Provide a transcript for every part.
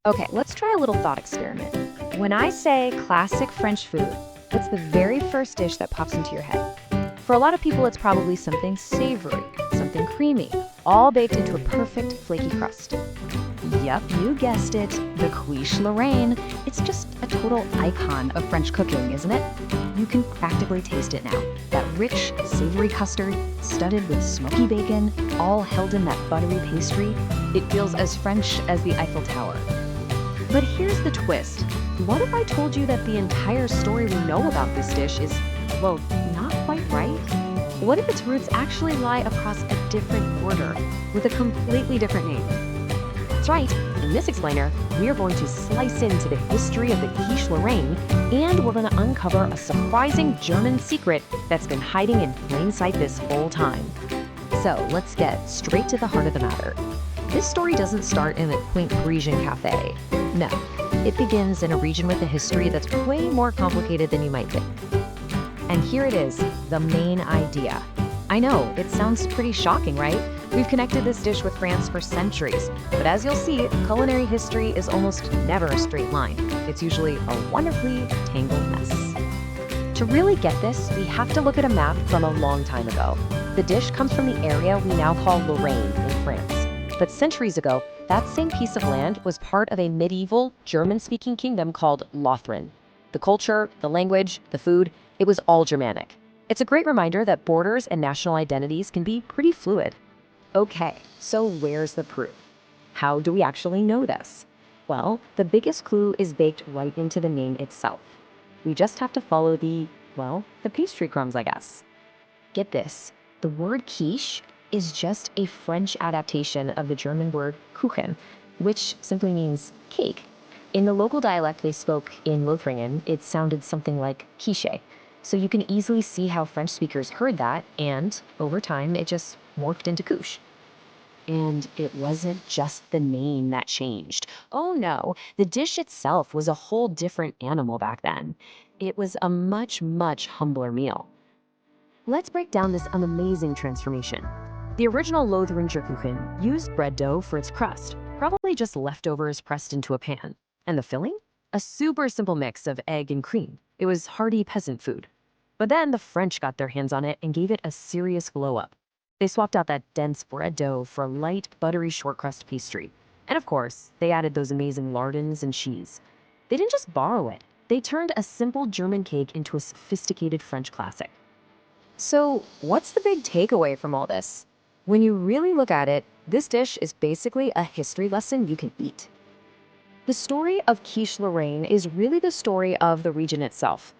Okay, let's try a little thought experiment. When I say classic French food, what's the very first dish that pops into your head? For a lot of people, it's probably something savory, something creamy, all baked into a perfect flaky crust. Yep, you guessed it, the Quiche Lorraine. It's just a total icon of French cooking, isn't it? You can practically taste it now. That rich, savory custard, studded with smoky bacon, all held in that buttery pastry. It feels as French as the Eiffel Tower. But here's the twist. What if I told you that the entire story we know about this dish is, well, not quite right? What if its roots actually lie across a different border with a completely different name? That's right. In this explainer, we are going to slice into the history of the Quiche Lorraine, and we're going to uncover a surprising German secret that's been hiding in plain sight this whole time. So let's get straight to the heart of the matter. This story doesn't start in a quaint Parisian cafe. No, it begins in a region with a history that's way more complicated than you might think. And here it is, the main idea. I know, it sounds pretty shocking, right? We've connected this dish with France for centuries, but as you'll see, culinary history is almost never a straight line. It's usually a wonderfully tangled mess. To really get this, we have to look at a map from a long time ago. The dish comes from the area we now call Lorraine in France. But centuries ago, that same piece of land was part of a medieval German-speaking kingdom called Lothringen. The culture, the language, the food, it was all Germanic. It's a great reminder that borders and national identities can be pretty fluid. Okay, so where's the proof? How do we actually know this? Well, the biggest clue is baked right into the name itself. We just have to follow the pastry crumbs, I guess. Get this, the word quiche is just a French adaptation of the German word Kuchen, which simply means cake. In the local dialect they spoke in Lothringen, it sounded something like quiche. So you can easily see how French speakers heard that, and over time it just morphed into couche. And it wasn't just the name that changed. Oh no, the dish itself was a whole different animal back then. It was a much, much humbler meal. Let's break down this amazing transformation. The original Lothringerkuchen used bread dough for its crust, probably just leftovers pressed into a pan. And the filling? A super simple mix of egg and cream. It was hearty peasant food. But then the French got their hands on it and gave it a serious glow-up. They swapped out that dense bread dough for a light, buttery short crust pastry. And of course, they added those amazing lardons and cheese. They didn't just borrow it. They turned a simple German cake into a sophisticated French classic. So, what's the big takeaway from all this? When you really look at it, this dish is basically a history lesson you can eat. The story of Quiche Lorraine is really the story of the region itself.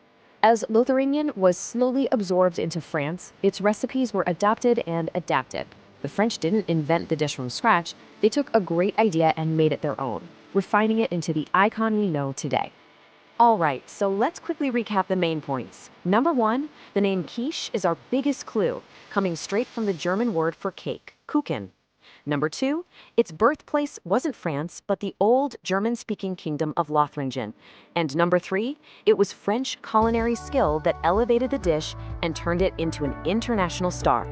As Lotharingen was slowly absorbed into France, its recipes were adopted and adapted. The French didn't invent the dish from scratch, they took a great idea and made it their own, refining it into the icon we know today. All right, so let's quickly recap the main points. Number one, the name quiche is our biggest clue, coming straight from the German word for cake, Kuchen. Number two, its birthplace wasn't France, but the old German-speaking kingdom of Lothringen. And number three, it was French culinary skill that elevated the dish and turned it into an international star.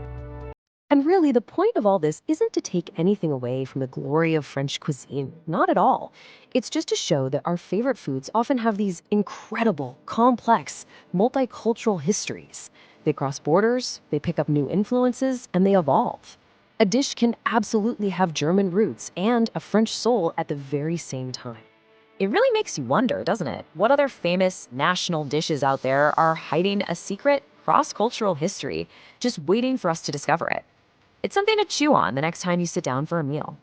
And really, the point of all this isn't to take anything away from the glory of French cuisine. Not at all. It's just to show that our favorite foods often have these incredible, complex, multicultural histories. They cross borders, they pick up new influences, and they evolve. A dish can absolutely have German roots and a French soul at the very same time. It really makes you wonder, doesn't it? What other famous national dishes out there are hiding a secret cross-cultural history, just waiting for us to discover it? It's something to chew on the next time you sit down for a meal.